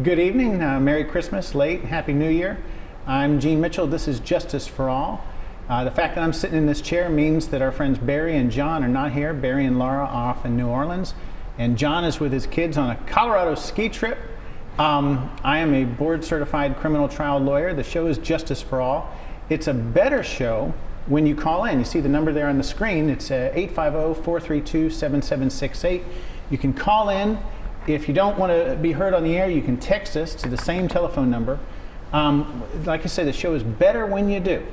Good evening, Merry Christmas, late, Happy New Year. I'm Gene Mitchell, this is Justice for All. The fact that I'm sitting in this chair means that our friends Barry and John are not here. Barry and Laura are off in New Orleans, and John is with his kids on a Colorado ski trip. I am a board-certified criminal trial lawyer. The show is Justice for All. It's a better show when you call in. You see the number there on the screen. It's 850-432-7768. You can call in. If you don't want to be heard on the air, you can text us to the same telephone number. Like I said, the show is better when you do.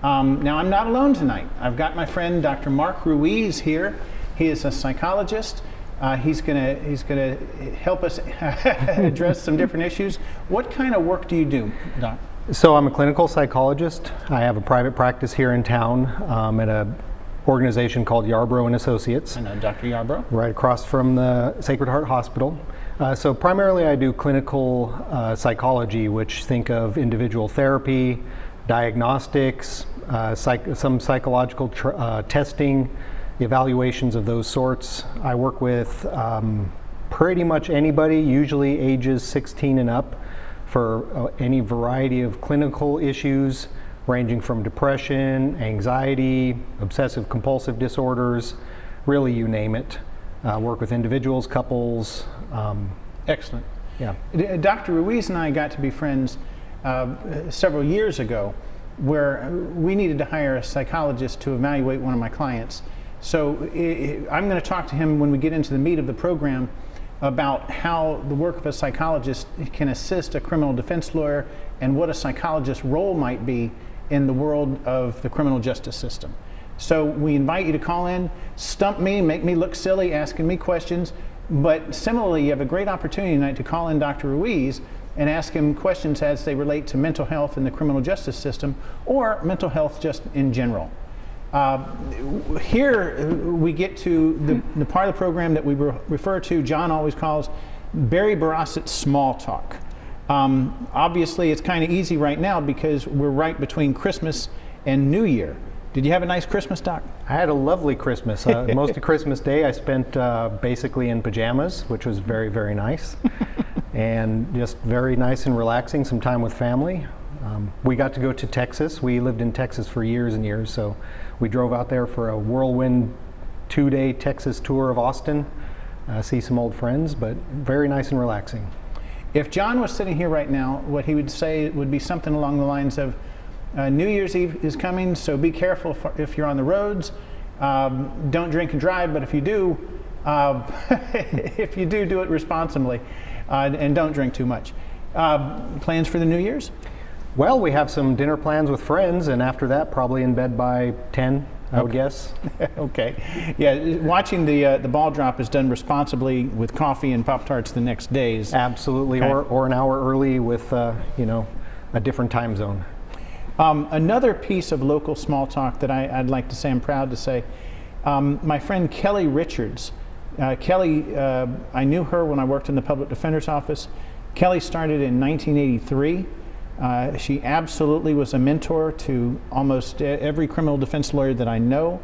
Now, I'm not alone tonight. I've got my friend Dr. Mark Ruiz here. He is a psychologist. He's gonna help us address some different issues. What kind of work do you do, Doc? So I'm a clinical psychologist. I have a private practice here in town at an organization called Yarbrough and Associates. I know Dr. Yarbrough. Right across from the Sacred Heart Hospital. So primarily I do clinical psychology, which think of individual therapy, diagnostics, some psychological testing, evaluations of those sorts. I work with pretty much anybody, usually ages 16 and up, for any variety of clinical issues ranging from depression, anxiety, obsessive compulsive disorders, really you name it. Work with individuals, couples. Excellent. Yeah. Dr. Ruiz and I got to be friends several years ago, where we needed to hire a psychologist to evaluate one of my clients. So I'm going to talk to him when we get into the meat of the program about how the work of a psychologist can assist a criminal defense lawyer and what a psychologist's role might be in the world of the criminal justice system. So we invite you to call in, stump me, make me look silly, asking me questions. But similarly, you have a great opportunity tonight to call in Dr. Ruiz and ask him questions as they relate to mental health in the criminal justice system or mental health just in general. Here we get to the part of the program that we refer to, John always calls Barry Barasset's small talk. Obviously, it's kind of easy right now because we're right between Christmas and New Year. Did you have a nice Christmas, Doc? I had a lovely Christmas. Most of Christmas Day I spent basically in pajamas, which was very, very nice. And just very nice and relaxing, some time with family. We got to go to Texas. We lived in Texas for years and years, so we drove out there for a whirlwind 2-day Texas tour of Austin, see some old friends, but very nice and relaxing. If John was sitting here right now, what he would say would be something along the lines of, New Year's Eve is coming, so be careful if you're on the roads. Don't drink and drive, but if you do, do it responsibly, and don't drink too much. Plans for the New Year's? Well, we have some dinner plans with friends, and after that, probably in bed by 10, I would guess. Okay. Yeah, watching the ball drop is done responsibly with coffee and Pop-Tarts the next days. Absolutely, okay. or an hour early with, a different time zone. Another piece of local small talk that I'd like to say, I'm proud to say, my friend Kelly Richards. Kelly, I knew her when I worked in the public defender's office. Kelly started in 1983. She absolutely was a mentor to almost every criminal defense lawyer that I know.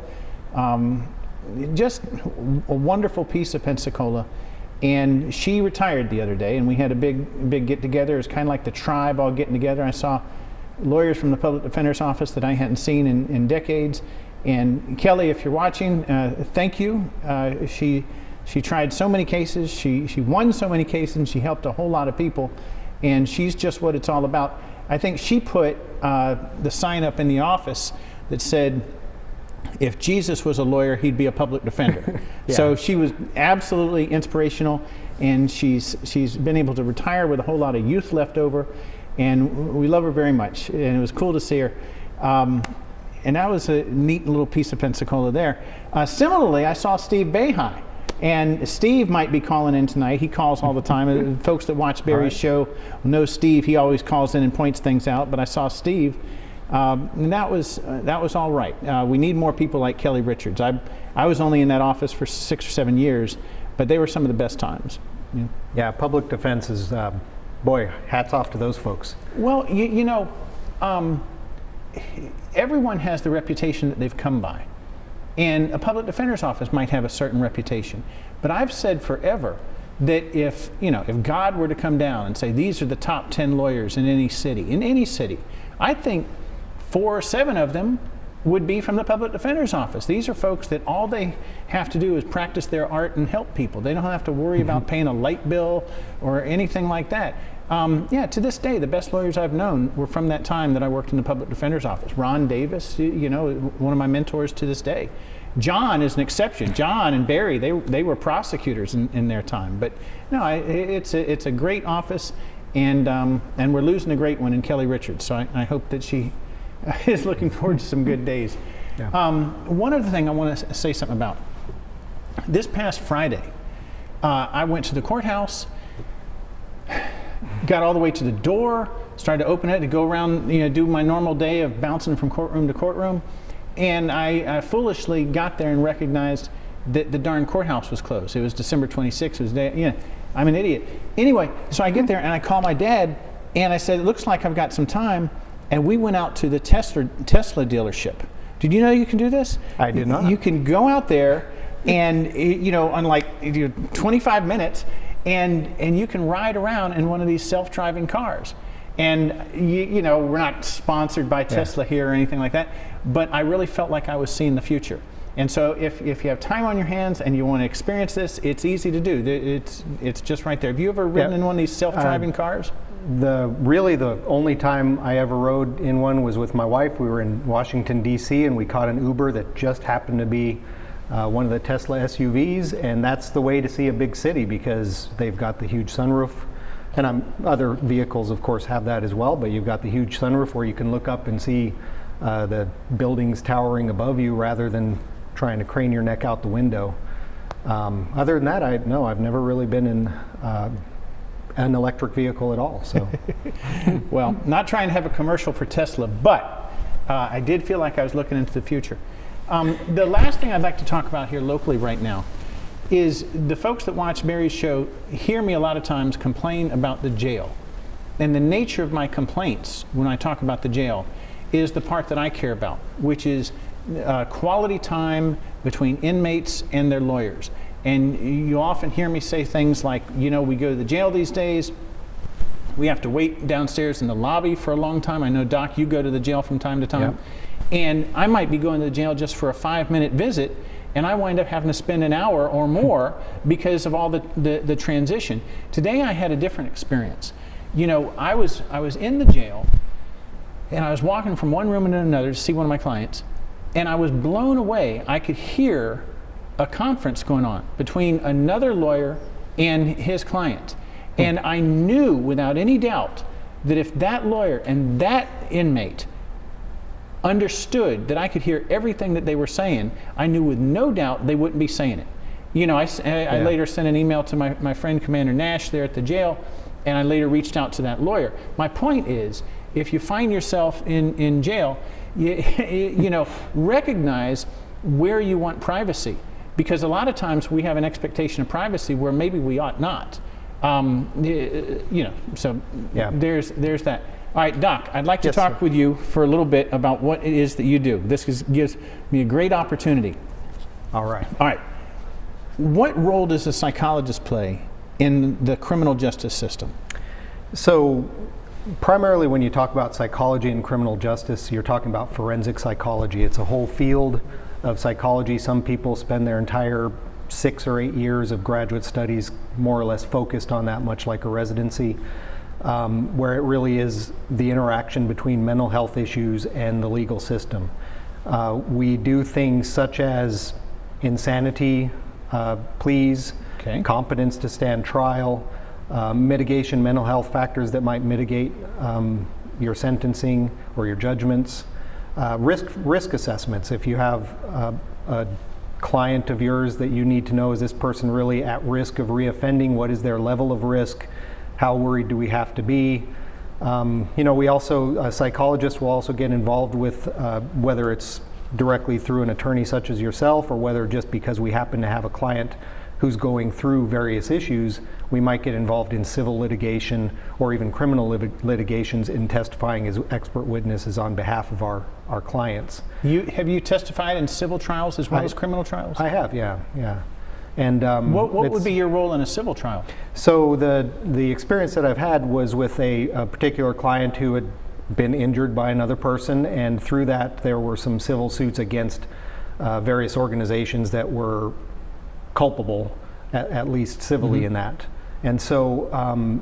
Just a wonderful piece of Pensacola. And she retired the other day, and we had a big get-together. It was kind of like the tribe all getting together. I saw lawyers from the public defender's office that I hadn't seen in decades. And Kelly, if you're watching, thank you. She tried so many cases. She won so many cases, and she helped a whole lot of people. And she's just what it's all about. I think she put the sign up in the office that said, if Jesus was a lawyer, he'd be a public defender. Yeah. So she was absolutely inspirational, and she's been able to retire with a whole lot of youth left over, and we love her very much, and it was cool to see her. And that was a neat little piece of Pensacola there. Similarly, I saw Steve Behai. And Steve might be calling in tonight. He calls all the time. Folks that watch Barry's show know Steve. He always calls in and points things out. But I saw Steve, and that was all right. We need more people like Kelly Richards. I was only in that office for 6 or 7 years, but they were some of the best times. Yeah, public defense is, boy, hats off to those folks. Well, everyone has the reputation that they've come by. And a public defender's office might have a certain reputation. But I've said forever that if God were to come down and say these are the top 10 lawyers in any city, I think 4 or 7 of them would be from the public defender's office. These are folks that all they have to do is practice their art and help people. They don't have to worry about paying a light bill or anything like that. To this day, the best lawyers I've known were from that time that I worked in the public defender's office. Ron Davis, one of my mentors to this day. John is an exception. John and Barry, they were prosecutors in their time. But no, it's a great office, and we're losing a great one in Kelly Richards. So I hope that she is looking forward to some good days. Yeah. One other thing I want to say something about. This past Friday, I went to the courthouse, got all the way to the door, started to open it to go around, do my normal day of bouncing from courtroom to courtroom, and I foolishly got there and recognized that the darn courthouse was closed. It was December 26th. It was I'm an idiot. Anyway, so I get there and I call my dad and I said, it looks like I've got some time. And we went out to the Tesla dealership. Did you know you can do this? I did not. You can go out there and, on like 25 minutes, and you can ride around in one of these self-driving cars. And, we're not sponsored by Tesla here or anything like that, but I really felt like I was seeing the future. And so if you have time on your hands and you want to experience this, it's easy to do. It's just right there. Have you ever ridden in one of these self-driving cars? The only time I ever rode in one was with my wife. We were in Washington, D.C., and we caught an Uber that just happened to be one of the Tesla SUVs, and that's the way to see a big city because they've got the huge sunroof. And other vehicles, of course, have that as well, but you've got the huge sunroof where you can look up and see the buildings towering above you rather than trying to crane your neck out the window. Other than that, I've never really been in an electric vehicle at all. So, well, not trying to have a commercial for Tesla, but I did feel like I was looking into the future. The last thing I'd like to talk about here locally right now is the folks that watch Barry's show hear me a lot of times complain about the jail. And the nature of my complaints when I talk about the jail is the part that I care about, which is quality time between inmates and their lawyers. And you often hear me say things like, we go to the jail these days, we have to wait downstairs in the lobby for a long time. I know, Doc, you go to the jail from time to time. Yeah. And I might be going to the jail just for a 5-minute visit, and I wind up having to spend an hour or more because of all the transition. Today I had a different experience. I was in the jail, and I was walking from one room into another to see one of my clients, and I was blown away. I could hear a conference going on between another lawyer and his client. And I knew without any doubt that if that lawyer and that inmate understood that I could hear everything that they were saying, I knew with no doubt they wouldn't be saying it. I later sent an email to my friend Commander Nash there at the jail, and I later reached out to that lawyer. My point is, if you find yourself in jail, recognize where you want privacy. Because a lot of times we have an expectation of privacy where maybe we ought not. So there's that. All right, Doc, I'd like to talk with you for a little bit about what it is that you do. This gives me a great opportunity. All right. What role does a psychologist play in the criminal justice system? So primarily when you talk about psychology and criminal justice, you're talking about forensic psychology. It's a whole field of psychology. Some people spend their entire 6 or 8 years of graduate studies more or less focused on that, much like a residency, where it really is the interaction between mental health issues and the legal system. We do things such as insanity pleas, competence to stand trial, mitigation mental health factors that might mitigate your sentencing or your judgments. Risk assessments. If you have a client of yours that you need to know, is this person really at risk of reoffending? What is their level of risk? How worried do we have to be? We also, psychologists will also get involved with whether it's directly through an attorney such as yourself, or whether just because we happen to have a client who's going through various issues, we might get involved in civil litigation or even criminal litigations in testifying as expert witnesses on behalf of our clients. Have you testified in civil trials as well as criminal trials? I have, yeah. And What would be your role in a civil trial? so the experience that I've had was with a particular client who had been injured by another person, and through that there were some civil suits against various organizations that were culpable, at least civilly, in that. And so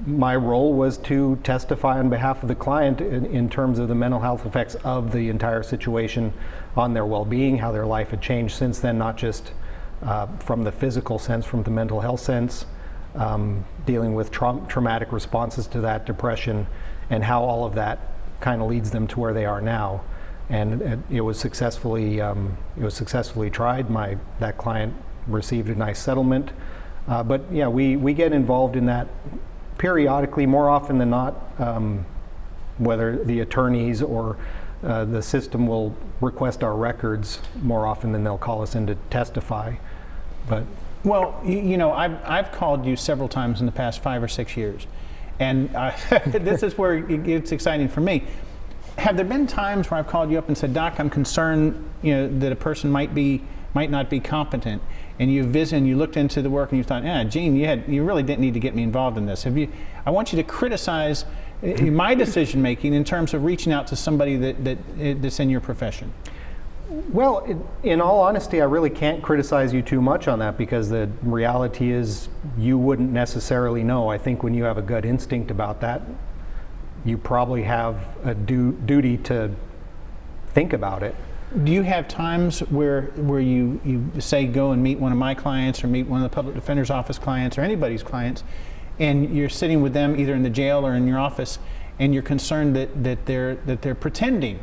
my role was to testify on behalf of the client in terms of the mental health effects of the entire situation on their well-being, how their life had changed since then, not just from the physical sense, from the mental health sense, dealing with traumatic responses to that, depression, and how all of that kind of leads them to where they are now. And it was successfully tried. That client received a nice settlement. But yeah, we get involved in that periodically, more often than not, whether the attorneys or the system will request our records more often than they'll call us in to testify. But Well, I've called you several times in the past 5 or 6 years, and this is where it gets exciting for me. Have there been times where I've called you up and said, "Doc, I'm concerned, that a person might not be competent," and you visited and you looked into the work and you thought, Gene, you really didn't need to get me involved in this. I want you to criticize my decision making in terms of reaching out to somebody that's in your profession. well, in all honesty, I really can't criticize you too much on that, because the reality is you wouldn't necessarily know. I think when you have a gut instinct about that, you probably have a duty to think about it. Do you have times where you say go and meet one of my clients or meet one of the public defender's office clients or anybody's clients, and you're sitting with them either in the jail or in your office, and you're concerned that they're pretending?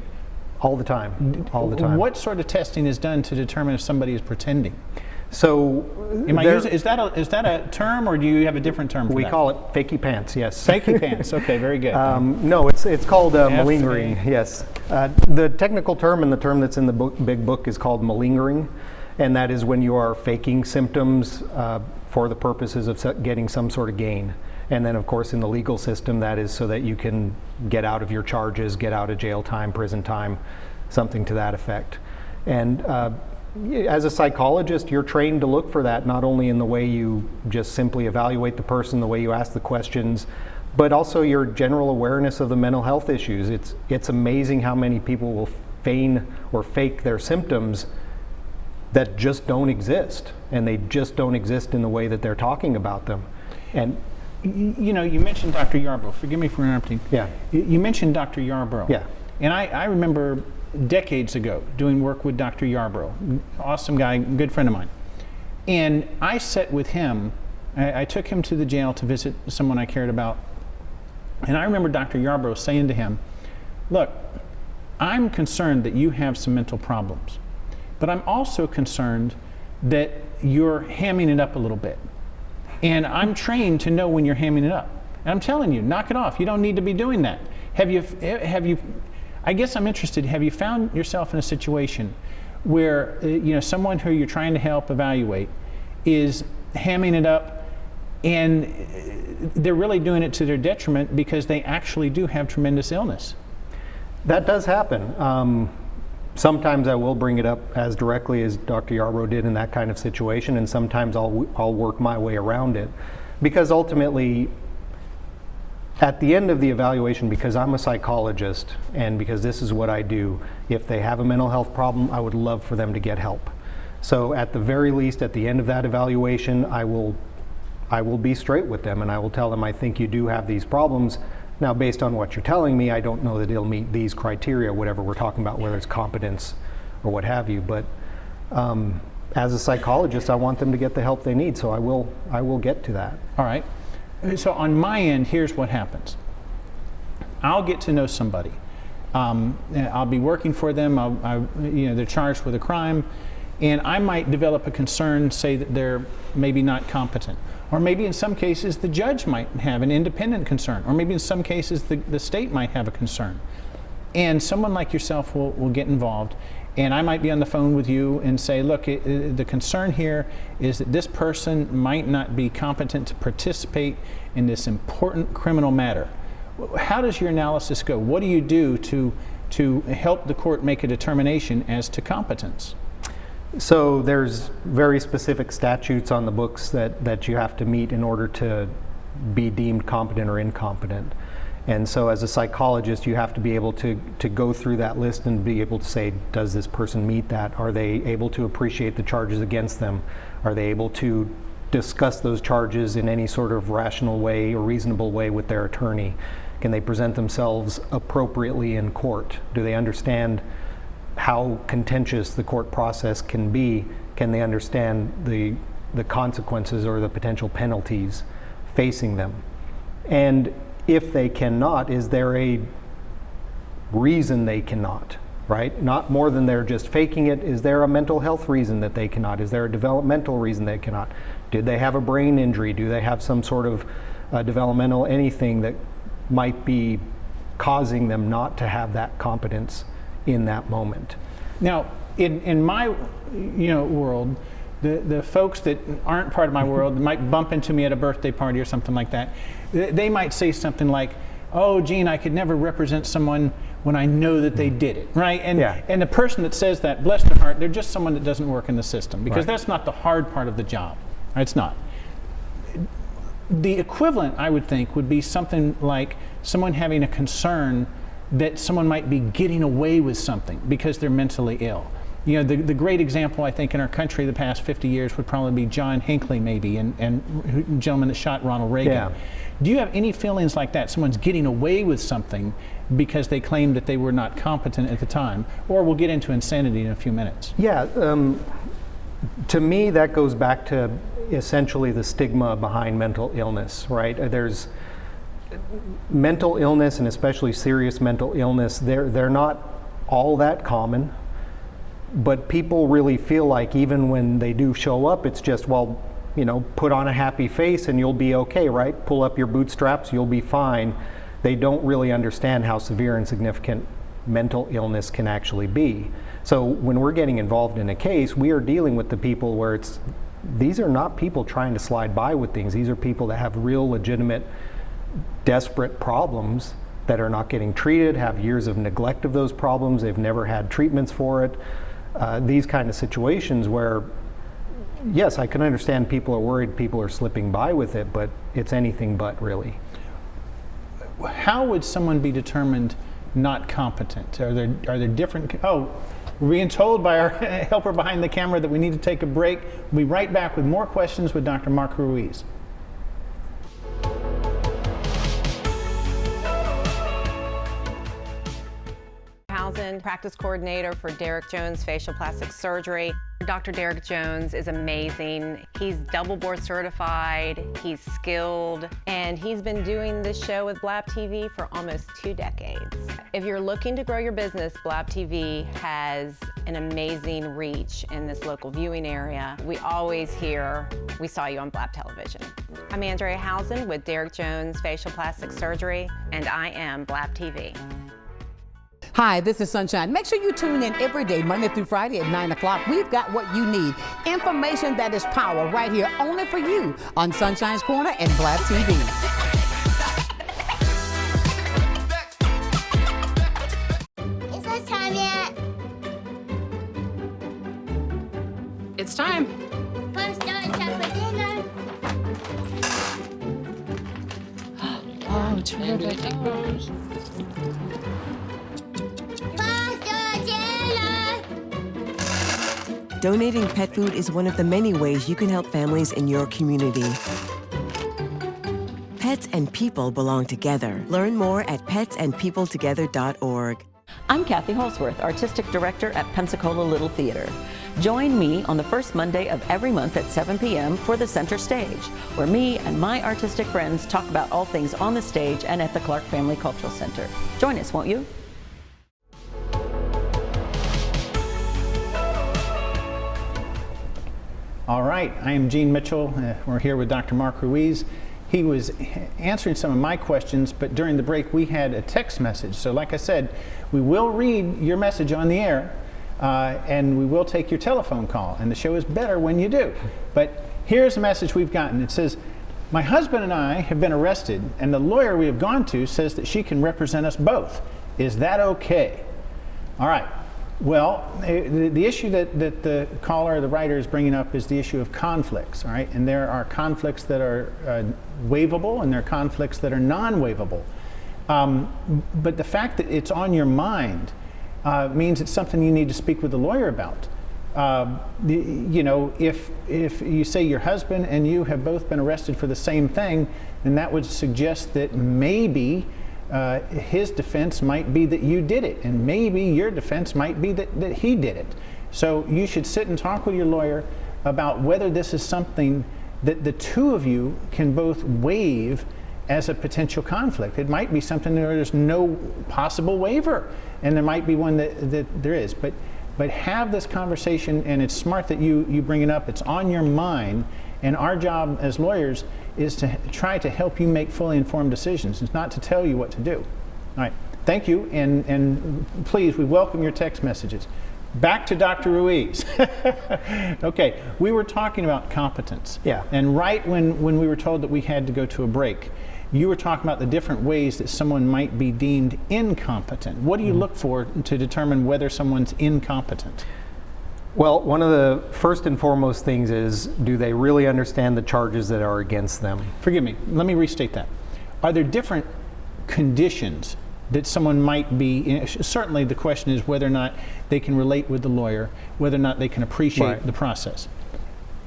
All the time. All the time. What sort of testing is done to determine if somebody is pretending? So Is that a term, or do you have a different term for that? we call it fakey pants, yes. Fakey pants. Okay, very good. No, it's called malingering, yes. The technical term and the term that's in the big book is called malingering, and that is when you are faking symptoms for the purposes of getting some sort of gain. And then, of course, in the legal system, that is so that you can get out of your charges, get out of jail time, prison time, something to that effect. And as a psychologist, you're trained to look for that, not only in the way you just simply evaluate the person, the way you ask the questions, but also your general awareness of the mental health issues. It's amazing how many people will feign or fake their symptoms that just don't exist, and they just don't exist in the way that they're talking about them. And you mentioned Dr. Yarbrough. Forgive me for interrupting. Yeah. You mentioned Dr. Yarbrough. Yeah. And I remember decades ago doing work with Dr. Yarbrough. Awesome guy, good friend of mine. And I sat with him. I took him to the jail to visit someone I cared about. And I remember Dr. Yarbrough saying to him, "Look, I'm concerned that you have some mental problems, but I'm also concerned that you're hamming it up a little bit. And I'm trained to know when you're hamming it up. And I'm telling you, knock it off. You don't need to be doing that. Have you, I guess I'm interested, have you found yourself in a situation where, someone who you're trying to help evaluate is hamming it up, and they're really doing it to their detriment because they actually do have tremendous illness?" That does happen. Sometimes I will bring it up as directly as Dr. Yarbrough did in that kind of situation, and sometimes I'll work my way around it. Because ultimately, at the end of the evaluation, because I'm a psychologist and because this is what I do, if they have a mental health problem, I would love for them to get help. So at the very least, at the end of that evaluation, I will be straight with them, and I will tell them, I think you do have these problems. Now, based on what you're telling me, I don't know that it'll meet these criteria, whatever we're talking about, whether it's competence or what have you. But as a psychologist, I want them to get the help they need, so I will get to that. All right. So on my end, here's what happens. I'll get to know somebody. I'll be working for them. They're charged with a crime, and I might develop a concern, say that they're maybe not competent. Or maybe in some cases the judge might have an independent concern, or maybe in some cases the state might have a concern. And someone like yourself will get involved, and I might be on the phone with you and say, look, the concern here is that this person might not be competent to participate in this important criminal matter. How does your analysis go? What do you do to help the court make a determination as to competence? So there's very specific statutes on the books that you have to meet in order to be deemed competent or incompetent. And so as a psychologist, you have to be able to go through that list and be able to say, does this person meet that? Are they able to appreciate the charges against them? Are they able to discuss those charges in any sort of rational way or reasonable way with their attorney? Can they present themselves appropriately in court? Do they understand how contentious the court process can be? Can they understand the consequences or the potential penalties facing them? And if they cannot, is there a reason they cannot, right? Not more than they're just faking it. Is there a mental health reason that they cannot? Is there a developmental reason they cannot? Did they have a brain injury? Do they have some sort of developmental anything that might be causing them not to have that competence in that moment? Now, in my world, the folks that aren't part of my world might bump into me at a birthday party or something like that. They might say something like, "Oh, Gene, I could never represent someone when I know that they did it," right? And the person that says that, bless their heart, they're just someone that doesn't work in the system, because that's not the hard part of the job. It's not. The equivalent, I would think, would be something like someone having a concern that someone might be getting away with something because they're mentally ill. You know, the great example, I think, in our country the past 50 years would probably be John Hinckley, maybe, and the gentleman that shot Ronald Reagan. Yeah. Do you have any feelings like that? Someone's getting away with something because they claimed that they were not competent at the time? Or we'll get into insanity in a few minutes. Yeah, to me, that goes back to essentially the stigma behind mental illness, right? There's mental illness, and especially serious mental illness, they're not all that common. But people really feel like even when they do show up, it's just, well, put on a happy face and you'll be okay, right? Pull up your bootstraps, you'll be fine. They don't really understand how severe and significant mental illness can actually be. So when we're getting involved in a case, we are dealing with the people where these are not people trying to slide by with things. These are people that have real, legitimate, desperate problems that are not getting treated, have years of neglect of those problems, they've never had treatments for it. These kind of situations where, yes, I can understand people are worried people are slipping by with it, but it's anything but, really. How would someone be determined not competent? Are there different? Oh, we're being told by our helper behind the camera that we need to take a break. We'll be right back with more questions with Dr. Mark Ruiz. Practice coordinator for Derek Jones Facial Plastic Surgery. Dr. Derek Jones is amazing. He's double board certified, he's skilled, and he's been doing this show with Blab TV for almost 2 decades. If you're looking to grow your business, Blab TV has an amazing reach in this local viewing area. We always hear, "We saw you on Blab Television." I'm Andrea Housen with Derek Jones Facial Plastic Surgery, and I am Blab TV. Hi, this is Sunshine. Make sure you tune in every day, Monday through Friday at 9 o'clock. We've got what you need. Information that is power right here only for you on Sunshine's Corner and Blab TV. Is it time yet? It's time. Let's start time for dinner. Oh, terrific. Donating pet food is one of the many ways you can help families in your community. Pets and people belong together. Learn more at petsandpeopletogether.org. I'm Kathy Holsworth, Artistic Director at Pensacola Little Theater. Join me on the first Monday of every month at 7 p.m. for the Center Stage, where me and my artistic friends talk about all things on the stage and at the Clark Family Cultural Center. Join us, won't you? All right, I am Gene Mitchell. We're here with Dr. Mark Ruiz. He was answering some of my questions, but during the break we had a text message. So like I said, we will read your message on the air, and we will take your telephone call, and the show is better when you do. But here's a message we've gotten. It says, "My husband and I have been arrested, and the lawyer we have gone to says that she can represent us both. Is that okay?" All right, Well, the issue that the caller, the writer, is bringing up is the issue of conflicts, all right? And there are conflicts that are waivable, and there are conflicts that are non-waivable. But the fact that it's on your mind means it's something you need to speak with a lawyer about. You know, if you say your husband and you have both been arrested for the same thing, then that would suggest that maybe his defense might be that you did it, and maybe your defense might be that he did it. So you should sit and talk with your lawyer about whether this is something that the two of you can both waive as a potential conflict. It might be something where there's no possible waiver, and there might be one that there is. But have this conversation, and it's smart that you bring it up. It's on your mind, and our job as lawyers is to try to help you make fully informed decisions. It's not to tell you what to do. All right, thank you, and please, we welcome your text messages. Back to Dr. Ruiz. Okay, we were talking about competence. Yeah. And right when we were told that we had to go to a break, you were talking about the different ways that someone might be deemed incompetent. What do you look for to determine whether someone's incompetent? Well, one of the first and foremost things is, do they really understand the charges that are against them? Forgive me, let me restate that. Are there different conditions that someone might be in? Certainly the question is whether or not they can relate with the lawyer, whether or not they can appreciate the process.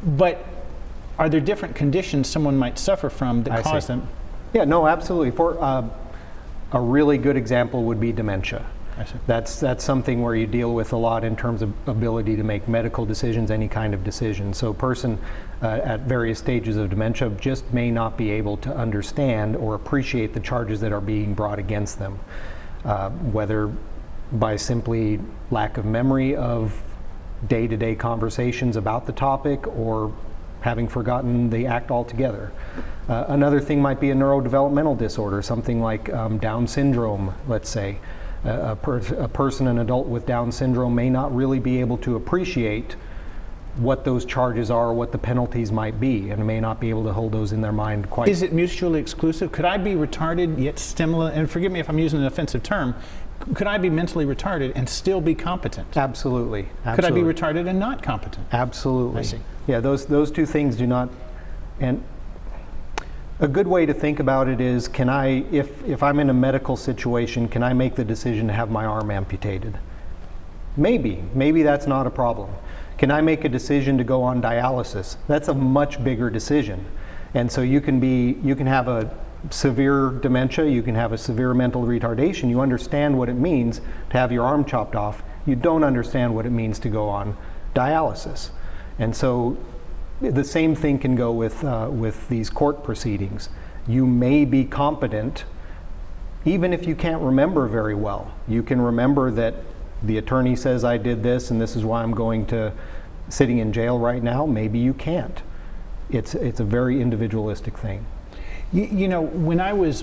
But are there different conditions someone might suffer from that cause them? Yeah, no, absolutely. For a really good example would be dementia. I see. That's something where you deal with a lot in terms of ability to make medical decisions, any kind of decision. So a person at various stages of dementia just may not be able to understand or appreciate the charges that are being brought against them, whether by simply lack of memory of day-to-day conversations about the topic or having forgotten the act altogether. Another thing might be a neurodevelopmental disorder, something like Down syndrome, let's say. A person, an adult with Down syndrome, may not really be able to appreciate what those charges are, what the penalties might be, and may not be able to hold those in their mind quite. Is it mutually exclusive? Could I be retarded yet stimulant, and forgive me if I'm using an offensive term, could I be mentally retarded and still be competent? Absolutely. Could I be retarded and not competent? Absolutely. I see. Yeah, those two things do not, and a good way to think about it is, can I, if I'm in a medical situation, can I make the decision to have my arm amputated? Maybe that's not a problem. Can I make a decision to go on dialysis? That's a much bigger decision. And so you can have a severe dementia, you can have a severe mental retardation. You understand what it means to have your arm chopped off. You don't understand what it means to go on dialysis. And so the same thing can go with these court proceedings. You may be competent even if you can't remember very well. You can remember that the attorney says I did this and this is why I'm going to sitting in jail right now. Maybe you can't. It's a very individualistic thing. You know, when I was,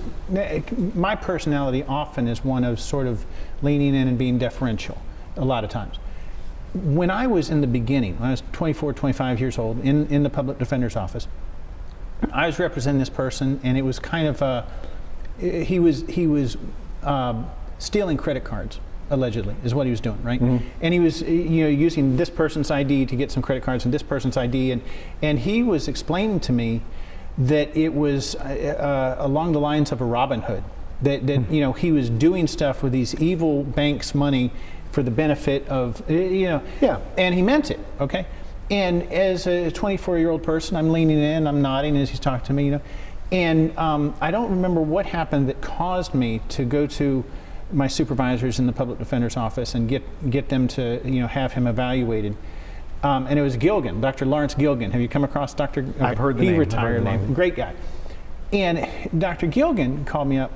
my personality often is one of sort of leaning in and being deferential a lot of times. When I was in the beginning, when I was 24, 25 years old, in the public defender's office, I was representing this person, and it was kind of he was stealing credit cards, allegedly, is what he was doing, right? Mm-hmm. And he was using this person's ID to get some credit cards and this person's ID, and he was explaining to me that it was along the lines of a Robin Hood, that he was doing stuff with these evil banks' money for the benefit of, and he meant it, okay? And as a 24-year-old person, I'm leaning in, I'm nodding as he's talking to me, and I don't remember what happened that caused me to go to my supervisors in the public defender's office and get them to, have him evaluated. And it was Gilgan, Dr. Lawrence Gilgan. Have you come across Dr.? Okay. I've heard the name. He retired, great guy. And Dr. Gilgan called me up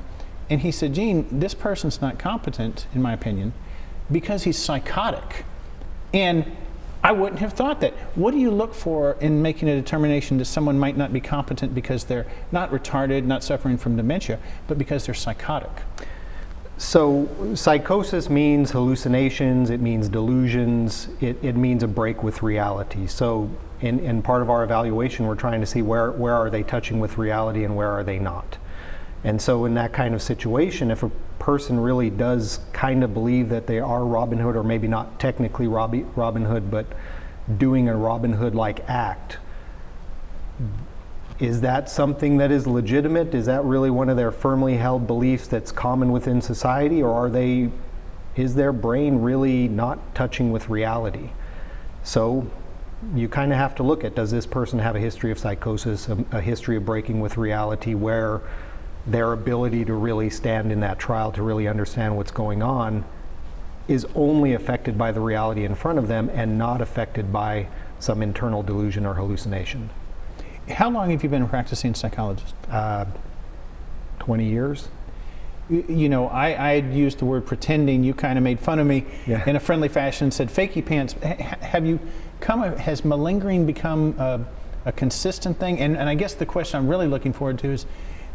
and he said, Gene, this person's not competent, in my opinion, because he's psychotic. And I wouldn't have thought that. What do you look for in making a determination that someone might not be competent because they're not retarded, not suffering from dementia, but because they're psychotic? So psychosis means hallucinations, it means delusions, it means a break with reality. So in part of our evaluation, we're trying to see where are they touching with reality and where are they not. And so in that kind of situation, if a person really does kind of believe that they are Robin Hood, or maybe not technically Robin Hood, but doing a Robin Hood-like act, is that something that is legitimate? Is that really one of their firmly held beliefs that's common within society, or is their brain really not touching with reality? So you kind of have to look at, does this person have a history of psychosis, a history of breaking with reality, where their ability to really stand in that trial, to really understand what's going on, is only affected by the reality in front of them and not affected by some internal delusion or hallucination. How long have you been a practicing psychologist? 20 years. You know, I had used the word pretending. You kind of made fun of me in a friendly fashion, said fakey pants. Has malingering become a consistent thing? And I guess the question I'm really looking forward to is,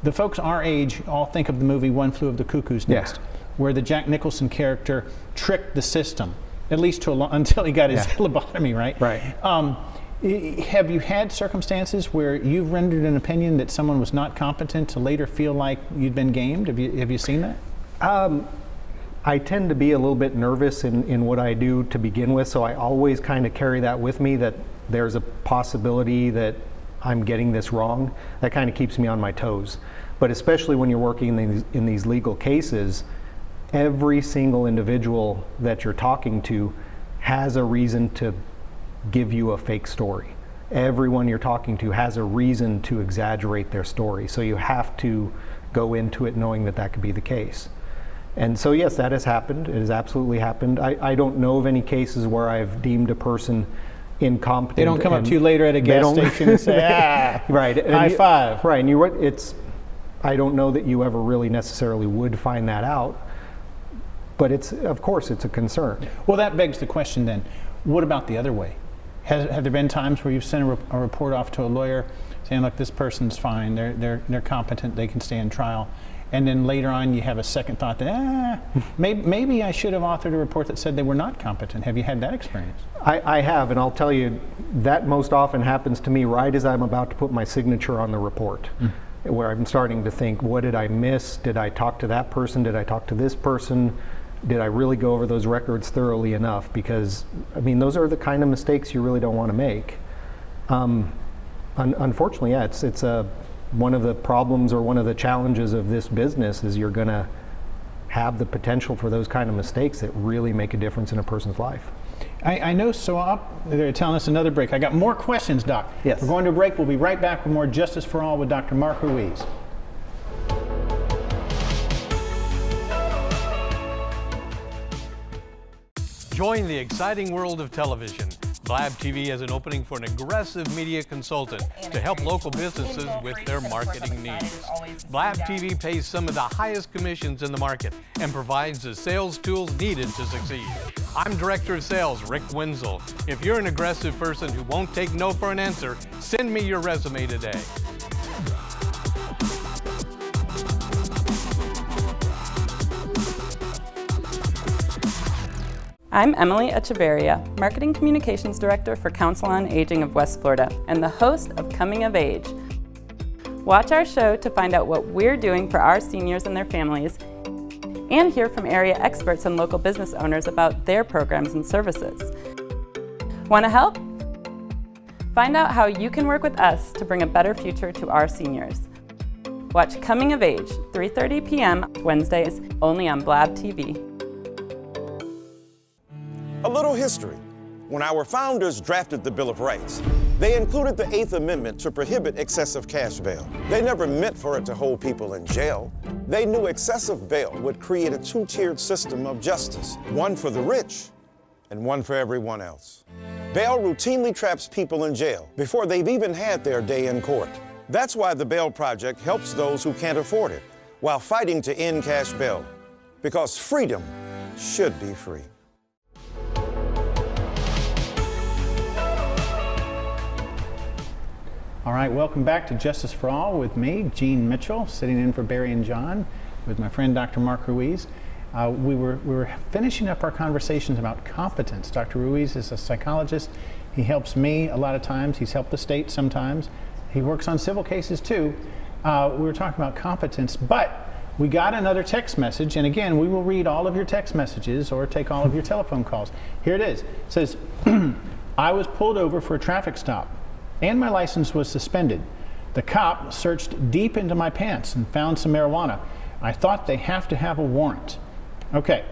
the folks our age all think of the movie One Flew Over the Cuckoo's Nest, where the Jack Nicholson character tricked the system, at least until he got his lobotomy, right? Right. Have you had circumstances where you've rendered an opinion that someone was not competent to later feel like you'd been gamed? Have you seen that? I tend to be a little bit nervous in what I do to begin with, so I always kind of carry that with me, that there's a possibility that I'm getting this wrong. That kind of keeps me on my toes. But especially when you're working in these legal cases, every single individual that you're talking to has a reason to give you a fake story. Everyone you're talking to has a reason to exaggerate their story. So you have to go into it knowing that that could be the case. And so yes, that has happened. It has absolutely happened. I don't know of any cases where I've deemed a person incompetent. They don't come up to you later at a gas station and say, right, high five. Right, and you're right, I don't know that you ever really necessarily would find that out, but of course it's a concern. Well, that begs the question then, what about the other way? Have there been times where you've sent a report off to a lawyer saying, look, this person's fine, they're competent, they can stand trial, and then later on you have a second thought that maybe I should have authored a report that said they were not competent? Have you had that experience? I have, and I'll tell you, that most often happens to me right as I'm about to put my signature on the report, where I'm starting to think, what did I miss? Did I talk to that person? Did I talk to this person? Did I really go over those records thoroughly enough? Because, I mean, those are the kind of mistakes you really don't want to make. Unfortunately, yeah, it's one of the problems or one of the challenges of this business is you're going to have the potential for those kind of mistakes that really make a difference in a person's life. I know, so they're telling us another break. I got more questions, Doc. Yes. We're going to a break. We'll be right back with more Justice for All with Dr. Mark Ruiz. Join the exciting world of television. Blab TV has an opening for an aggressive media consultant to help local businesses with their marketing needs. Blab TV pays some of the highest commissions in the market and provides the sales tools needed to succeed. I'm Director of Sales, Rick Wenzel. If you're an aggressive person who won't take no for an answer, send me your resume today. I'm Emily Echeverria, Marketing Communications Director for Council on Aging of West Florida and the host of Coming of Age. Watch our show to find out what we're doing for our seniors and their families, and hear from area experts and local business owners about their programs and services. Want to help? Find out how you can work with us to bring a better future to our seniors. Watch Coming of Age, 3:30 p.m. Wednesdays, only on Blab TV. A little history. When our founders drafted the Bill of Rights, they included the 8th Amendment to prohibit excessive cash bail. They never meant for it to hold people in jail. They knew excessive bail would create a two-tiered system of justice, one for the rich and one for everyone else. Bail routinely traps people in jail before they've even had their day in court. That's why the Bail Project helps those who can't afford it while fighting to end cash bail, because freedom should be free. All right, welcome back to Justice for All with me, Gene Mitchell, sitting in for Barry and John, with my friend Dr. Mark Ruiz. We were finishing up our conversations about competence. Dr. Ruiz is a psychologist. He helps me a lot of times. He's helped the state sometimes. He works on civil cases too. we were talking about competence, but we got another text message, and again, we will read all of your text messages or take all of your telephone calls. Here it is. It says, I was pulled over for a traffic stop, and my license was suspended. The cop searched deep into my pants and found some marijuana. I thought they have to have a warrant. Okay.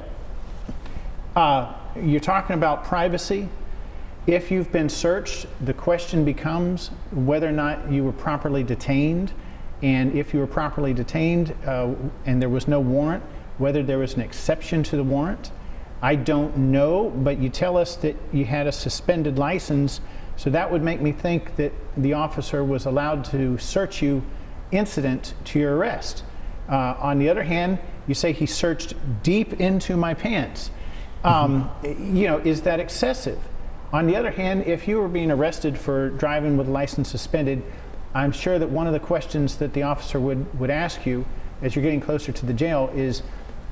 You're talking about privacy. If you've been searched, the question becomes whether or not you were properly detained. And if you were properly detained and there was no warrant, whether there was an exception to the warrant. I don't know, but you tell us that you had a suspended license, so that would make me think that the officer was allowed to search you incident to your arrest. On the other hand, you say he searched deep into my pants. You know, is that excessive? On the other hand, if you were being arrested for driving with a license suspended, I'm sure that one of the questions that the officer would ask you as you're getting closer to the jail is,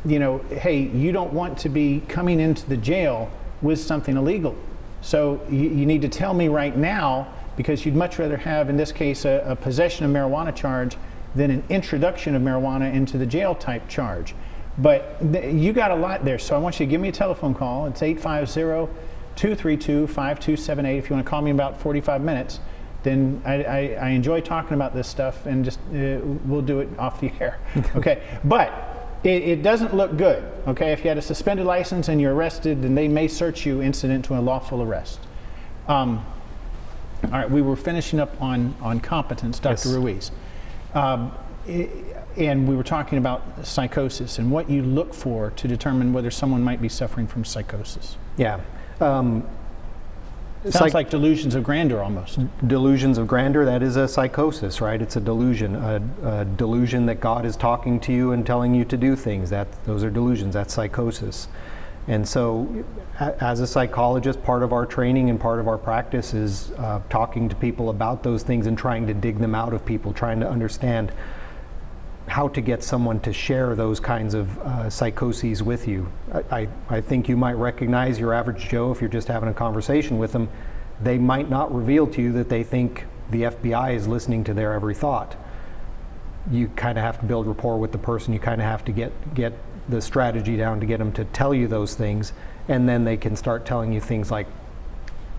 you know, hey, you don't want to be coming into the jail with something illegal. So you need to tell me right now, because you'd much rather have, in this case, a possession of marijuana charge than an introduction of marijuana into the jail type charge. But you got a lot there, so I want you to give me a telephone call. It's 850-232-5278. If you want to call me in about 45 minutes, then I enjoy talking about this stuff, and just we'll do it off the air. Okay, but it doesn't look good. Okay, if you had a suspended license and you're arrested, then they may search you incident to a lawful arrest. All right, we were finishing up on competence, Dr. Yes. Ruiz. And we were talking about psychosis and what you look for to determine whether someone might be suffering from psychosis. Yeah. Sounds like delusions of grandeur almost. Delusions of grandeur, that is a psychosis, right? It's a delusion, a delusion that God is talking to you and telling you to do things. Those are delusions, that's psychosis. And so as a psychologist, part of our training and part of our practice is talking to people about those things and trying to dig them out of people, trying to understand how to get someone to share those kinds of psychoses with you. I think you might recognize your average Joe, if you're just having a conversation with them, they might not reveal to you that they think the FBI is listening to their every thought. You kind of have to build rapport with the person. You kind of have to get the strategy down to get them to tell you those things, and then they can start telling you things like,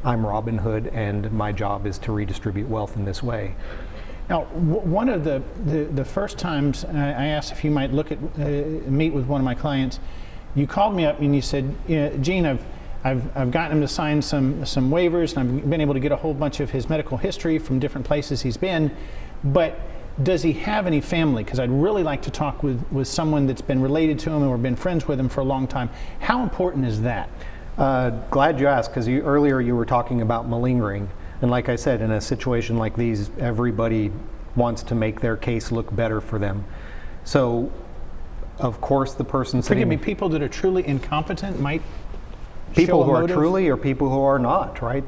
I'm Robin Hood and my job is to redistribute wealth in this way. Now, one of the first times I asked if you might meet with one of my clients, you called me up and you said, Gene, I've gotten him to sign some waivers, and I've been able to get a whole bunch of his medical history from different places he's been, but does he have any family? Because I'd really like to talk with someone that's been related to him or been friends with him for a long time. How important is that? Glad you asked, because earlier you were talking about malingering. And like I said, in a situation like these, everybody wants to make their case look better for them. So, of course, the person Forgive me, people that are truly incompetent might people show who a are motive? truly or people who are not, right?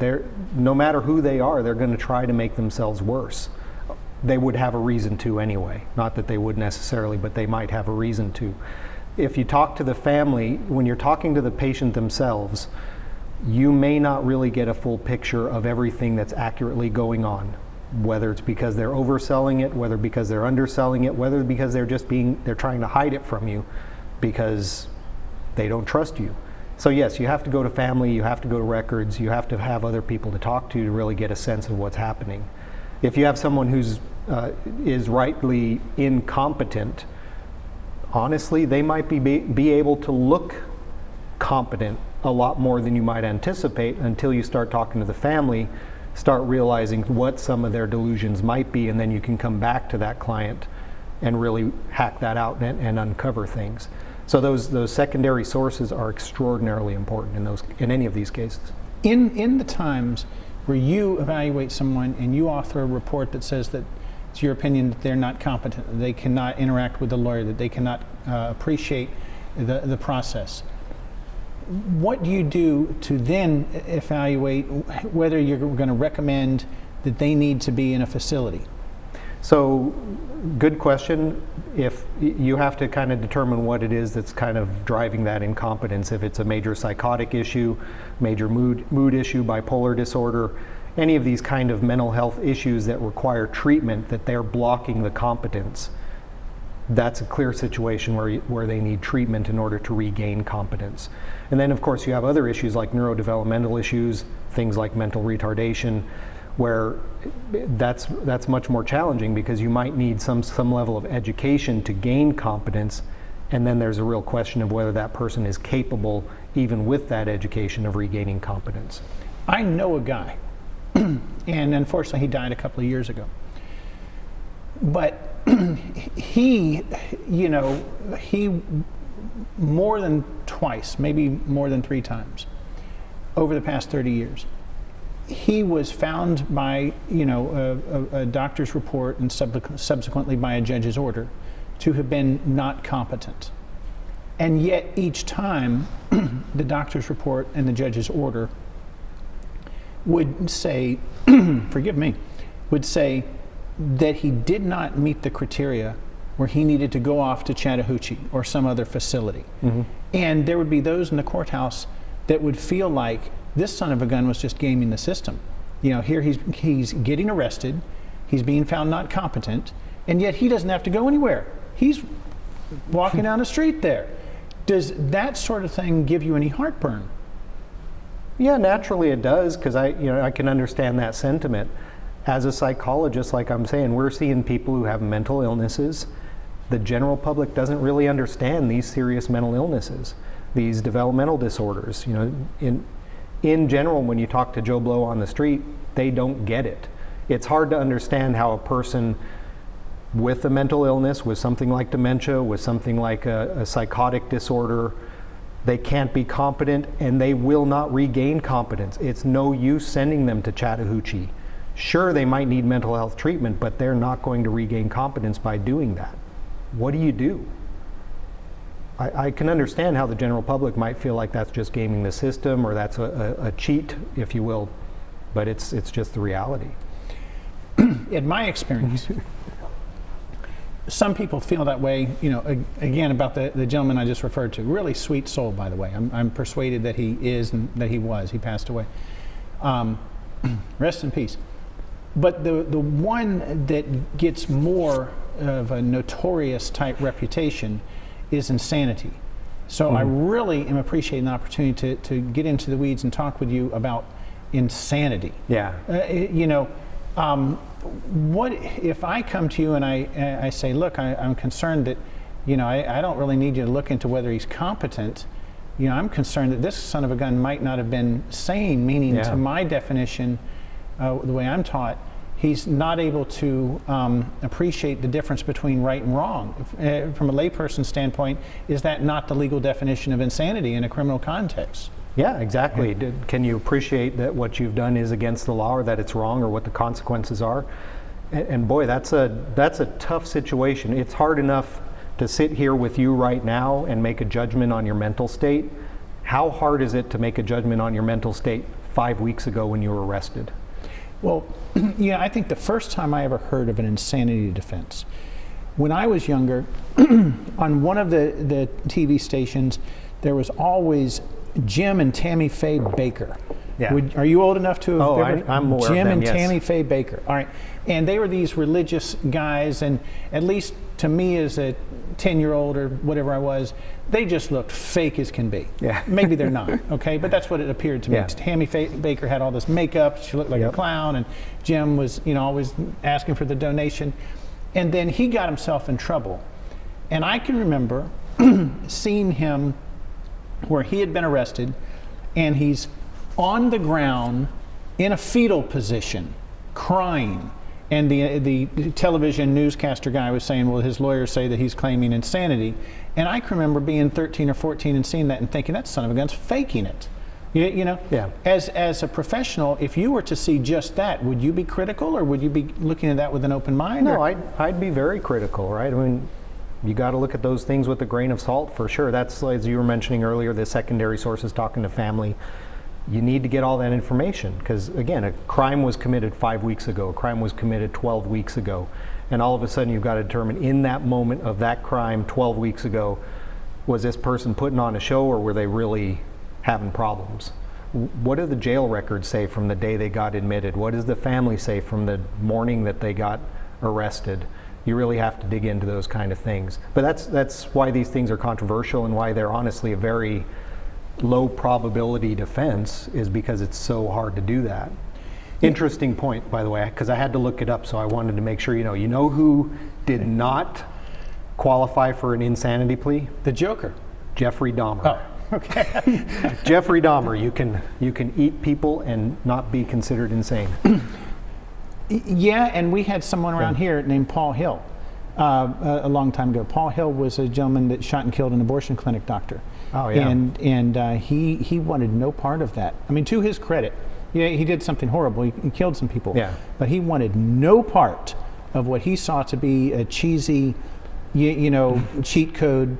No matter who they are, they're going to try to make themselves worse. They would have a reason to anyway. Not that they would necessarily, but they might have a reason to. If you talk to the family, when you're talking to the patient themselves, you may not really get a full picture of everything that's accurately going on, whether it's because they're overselling it, whether because they're underselling it, whether because they're trying to hide it from you because they don't trust you. So yes, you have to go to family, you have to go to records, you have to have other people to talk to really get a sense of what's happening. If you have someone who's is rightly incompetent, honestly, they might be able to look competent a lot more than you might anticipate until you start talking to the family, start realizing what some of their delusions might be, and then you can come back to that client and really hack that out and uncover things. So those secondary sources are extraordinarily important in any of these cases. In the times where you evaluate someone and you author a report that says that it's your opinion that they're not competent, that they cannot interact with the lawyer, that they cannot appreciate the process, what do you do to then evaluate whether you're going to recommend that they need to be in a facility? So, good question. If you have to kind of determine what it is that's kind of driving that incompetence, if it's a major psychotic issue, major mood issue, bipolar disorder, any of these kind of mental health issues that require treatment, that they're blocking the competence, that's a clear situation where they need treatment in order to regain competence. And then of course you have other issues like neurodevelopmental issues, things like mental retardation, where that's much more challenging because you might need some level of education to gain competence, and then there's a real question of whether that person is capable, even with that education, of regaining competence. I know a guy, and unfortunately he died a couple of years ago, but he more than twice, maybe more than 3 times over the past 30 years, he was found by a doctor's report and subsequently by a judge's order to have been not competent. And yet each time the doctor's report and the judge's order would say, forgive me, would say that he did not meet the criteria where he needed to go off to Chattahoochee or some other facility. Mm-hmm. And there would be those in the courthouse that would feel like this son of a gun was just gaming the system. Here he's getting arrested, he's being found not competent, and yet he doesn't have to go anywhere. He's walking down the street there. Does that sort of thing give you any heartburn? Yeah, naturally it does, because I can understand that sentiment. As a psychologist, like I'm saying, we're seeing people who have mental illnesses. The general public doesn't really understand these serious mental illnesses, these developmental disorders. In general, when you talk to Joe Blow on the street, they don't get it. It's hard to understand how a person with a mental illness, with something like dementia, with something like a psychotic disorder, they can't be competent and they will not regain competence. It's no use sending them to Chattahoochee. Sure, they might need mental health treatment, but they're not going to regain competence by doing that. What do you do? I can understand how the general public might feel like that's just gaming the system, or that's a cheat, if you will, but it's just the reality. In my experience, some people feel that way, again, about the gentleman I just referred to. Really sweet soul, by the way. I'm persuaded that he is and that he was. He passed away. Rest in peace. But the one that gets more of a notorious type reputation is insanity. So I really am appreciating the opportunity to get into the weeds and talk with you about insanity. Yeah. What if I come to you and I say, look, I'm concerned that, I don't really need you to look into whether he's competent. I'm concerned that this son of a gun might not have been sane, meaning to my definition, the way I'm taught, he's not able to appreciate the difference between right and wrong. From a layperson's standpoint, is that not the legal definition of insanity in a criminal context? Yeah, exactly. Can you appreciate that what you've done is against the law, or that it's wrong, or what the consequences are? And boy, that's a tough situation. It's hard enough to sit here with you right now and make a judgment on your mental state. How hard is it to make a judgment on your mental state 5 weeks ago when you were arrested? Well, I think the first time I ever heard of an insanity defense, when I was younger, on one of the TV stations, there was always Jim and Tammy Faye Baker. Yeah. Are you old enough to have ever? I'm aware Jim of them, and yes. Tammy Faye Baker. All right. And they were these religious guys, and at least to me as a 10-year-old or whatever I was, they just looked fake as can be. Yeah. Maybe they're not, okay? But that's what it appeared to me. Yeah. Tammy Faye Baker had all this makeup. She looked like a clown, and Jim was, always asking for the donation. And then he got himself in trouble. And I can remember seeing him where he had been arrested, and he's on the ground in a fetal position, crying. And the television newscaster guy was saying, well, his lawyers say that he's claiming insanity. And I can remember being 13 or 14 and seeing that and thinking, that son of a gun's faking it. Yeah. As a professional, if you were to see just that, would you be critical, or would you be looking at that with an open mind? No, I'd be very critical, right? I mean, you got to look at those things with a grain of salt, for sure. That's, as you were mentioning earlier, the secondary sources, talking to family. You need to get all that information, because again, a crime was committed 5 weeks ago, a crime was committed 12 weeks ago, and all of a sudden you've got to determine in that moment of that crime 12 weeks ago, was this person putting on a show, or were they really having problems? what do the jail records say from the day they got admitted? What does the family say from the morning that they got arrested? You really have to dig into those kind of things. But that's why these things are controversial and why they're honestly a very low probability defense, is because it's so hard to do that. Interesting point, by the way, because I had to look it up, so I wanted to make sure you know. You know who did not qualify for an insanity plea? The Joker. Jeffrey Dahmer. Oh, okay. Jeffrey Dahmer, you can eat people and not be considered insane. Yeah, and we had someone around here named Paul Hill a long time ago. Paul Hill was a gentleman that shot and killed an abortion clinic doctor. Oh, yeah. And he wanted no part of that. I mean, to his credit, yeah, he did something horrible. He killed some people. Yeah. But he wanted no part of what he saw to be a cheesy, cheat code,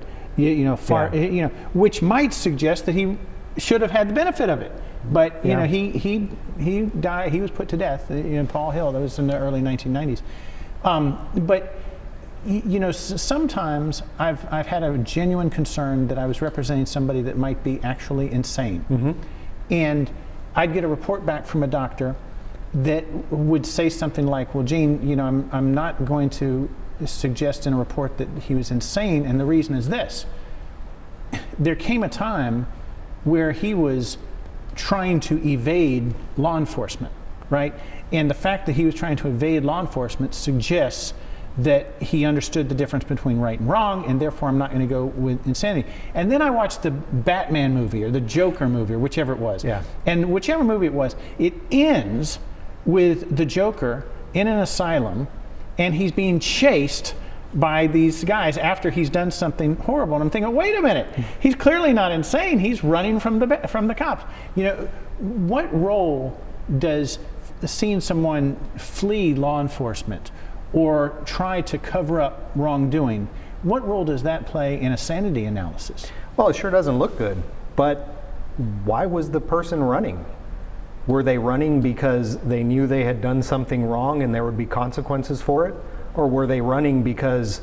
which might suggest that he should have had the benefit of it. But he died. He was put to death. Paul Hill. That was in the early 1990s. But sometimes I've had a genuine concern that I was representing somebody that might be actually insane, and I'd get a report back from a doctor that would say something like, "Well, Gene, I'm not going to suggest in a report that he was insane, and the reason is this: there came a time where he was trying to evade law enforcement, right? And the fact that he was trying to evade law enforcement suggests that he understood the difference between right and wrong, and therefore I'm not going to go with insanity." And then I watched the Batman movie or the Joker movie or whichever it was. Yeah. And whichever movie it was, it ends with the Joker in an asylum, and he's being chased by these guys after he's done something horrible. And I'm thinking, wait a minute, he's clearly not insane. He's running from the cops. What role does seeing someone flee law enforcement or try to cover up wrongdoing, what role does that play in a sanity analysis? Well, it sure doesn't look good. But why was the person running? Were they running because they knew they had done something wrong and there would be consequences for it? Or were they running because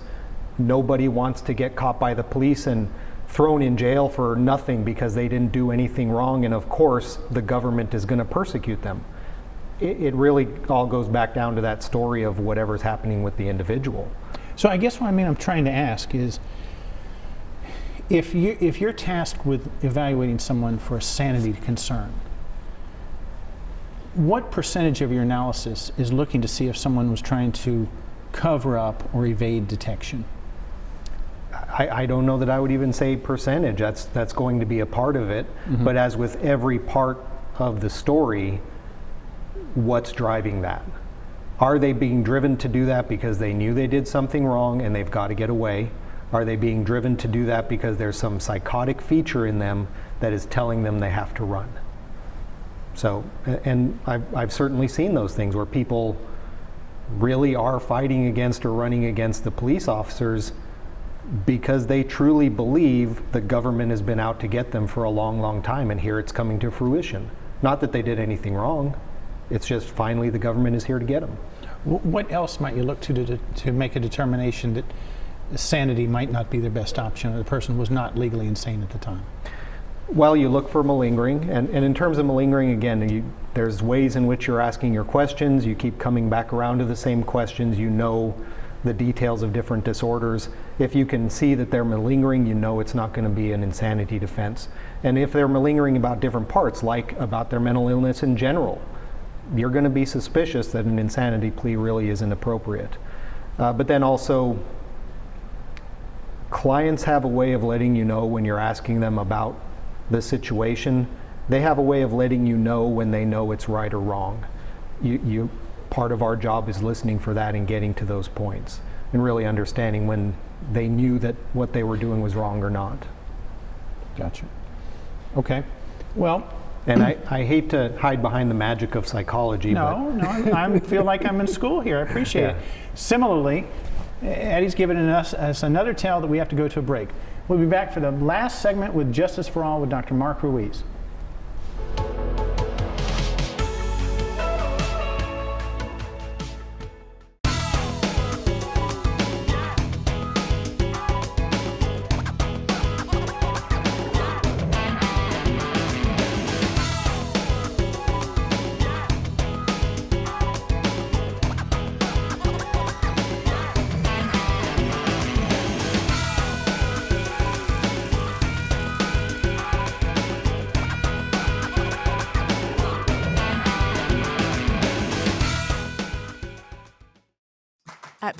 nobody wants to get caught by the police and thrown in jail for nothing because they didn't do anything wrong, and of course the government is going to persecute them? It really all goes back down to that story of whatever's happening with the individual. So I guess what I'm trying to ask is, if you're tasked with evaluating someone for a sanity concern, what percentage of your analysis is looking to see if someone was trying to cover up or evade detection? I don't know that I would even say percentage. That's going to be a part of it. But as with every part of the story, what's driving that? Are they being driven to do that because they knew they did something wrong and they've got to get away? Are they being driven to do that because there's some psychotic feature in them that is telling them they have to run? So, and I've certainly seen those things where people really are fighting against or running against the police officers because they truly believe the government has been out to get them for a long, long time, and here it's coming to fruition. Not that they did anything wrong, it's just finally the government is here to get them. What else might you look to make a determination that sanity might not be their best option, or the person was not legally insane at the time? Well, you look for malingering, and in terms of malingering, again, there's ways in which you're asking your questions. You keep coming back around to the same questions. You know the details of different disorders. If you can see that they're malingering, you know it's not going to be an insanity defense. And if they're malingering about different parts, like about their mental illness in general, you're going to be suspicious that an insanity plea really isn't appropriate. But then also, clients have a way of letting you know when you're asking them about the situation. They have a way of letting you know when they know it's right or wrong. Part of our job is listening for that and getting to those points and really understanding when they knew that what they were doing was wrong or not. Gotcha. Okay. Well, and I hate to hide behind the magic of psychology. No, I feel like I'm in school here. I appreciate it. Similarly, Eddie's given us another tale that we have to go to a break. We'll be back for the last segment with Justice for All with Dr. Mark Ruiz.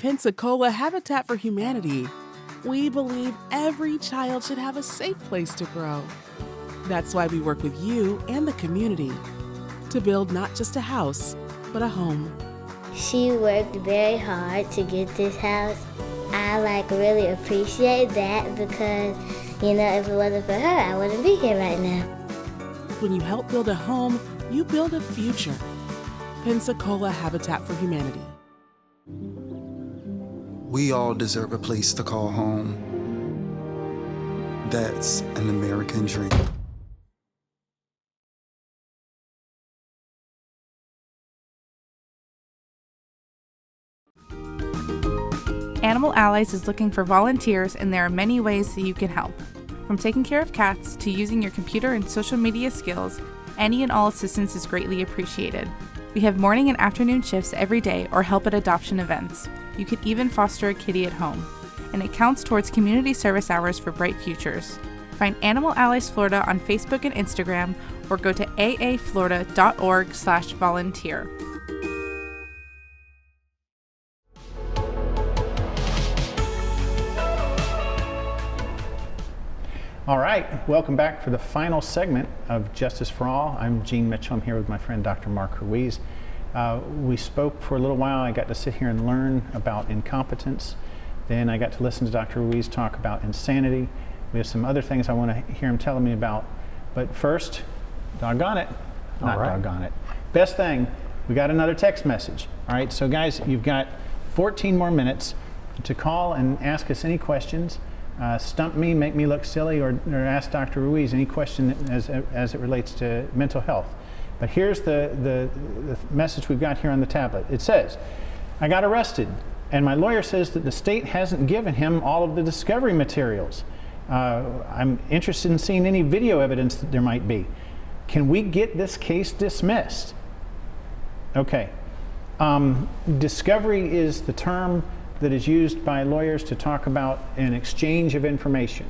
Pensacola Habitat for Humanity, we believe every child should have a safe place to grow. That's why we work with you and the community to build not just a house, but a home. She worked very hard to get this house. I really appreciate that because, if it wasn't for her, I wouldn't be here right now. When you help build a home, you build a future. Pensacola Habitat for Humanity. We all deserve a place to call home. That's an American dream. Animal Allies is looking for volunteers, and there are many ways that you can help. From taking care of cats to using your computer and social media skills, any and all assistance is greatly appreciated. We have morning and afternoon shifts every day or help at adoption events. You can even foster a kitty at home. And it counts towards community service hours for bright futures. Find Animal Allies Florida on Facebook and Instagram or go to aaflorida.org/volunteer. All right, welcome back for the final segment of Justice for All. I'm Gene Mitchell. I'm here with my friend Dr. Mark Ruiz. We spoke for a little while. I got to sit here and learn about incompetence. Then I got to listen to Dr. Ruiz talk about insanity. We have some other things I want to hear him telling me about. But first, doggone it, not doggone it. Best thing, we got another text message. All right, so guys, you've got 14 more minutes to call and ask us any questions. Stump me, make me look silly, or ask Dr. Ruiz any question as it relates to mental health. But here's the message we've got here on the tablet. It says, I got arrested, and my lawyer says that the state hasn't given him all of the discovery materials. I'm interested in seeing any video evidence that there might be. Can we get this case dismissed? Okay. Discovery is the term that is used by lawyers to talk about an exchange of information.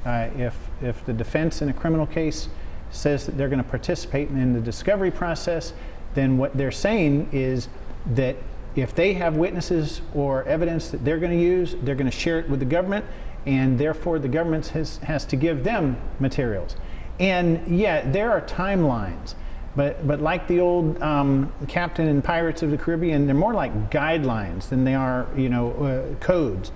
If the defense in a criminal case says that they're going to participate in the discovery process, then what they're saying is that if they have witnesses or evidence that they're going to use, they're going to share it with the government, and therefore the government has to give them materials. And yeah, there are timelines. But like the old captain in Pirates of the Caribbean, they're more like guidelines than they are, codes.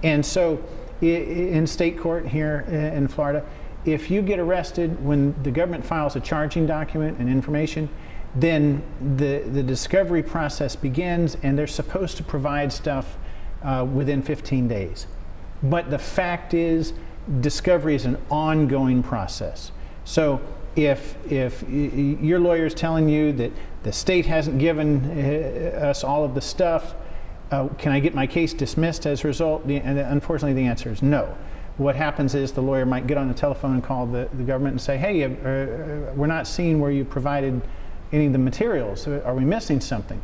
And so in state court here in Florida, if you get arrested when the government files a charging document and information, then the discovery process begins, and they're supposed to provide stuff within 15 days. But the fact is, discovery is an ongoing process. So if your lawyer is telling you that the state hasn't given us all of the stuff, can I get my case dismissed as a result? And unfortunately, the answer is no. What happens is the lawyer might get on the telephone and call the government and say, hey, we're not seeing where you provided any of the materials. Are we missing something?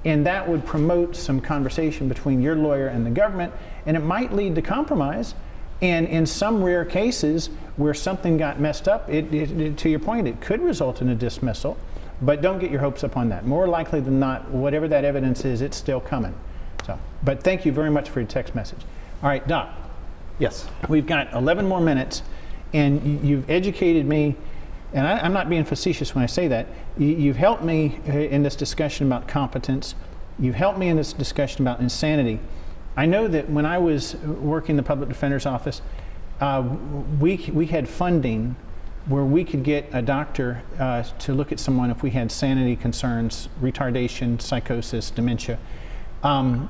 And that would promote some conversation between your lawyer and the government, and it might lead to compromise. And in some rare cases where something got messed up, to your point, it could result in a dismissal, but don't get your hopes up on that. More likely than not, whatever that evidence is, it's still coming. So, but thank you very much for your text message. All right, Doc. Yes. We've got 11 more minutes, and you've educated me, and I'm not being facetious when I say that. You've helped me in this discussion about competence. You've helped me in this discussion about insanity. I know that when I was working in the public defender's office, we had funding where we could get a doctor to look at someone if we had sanity concerns, retardation, psychosis, dementia. And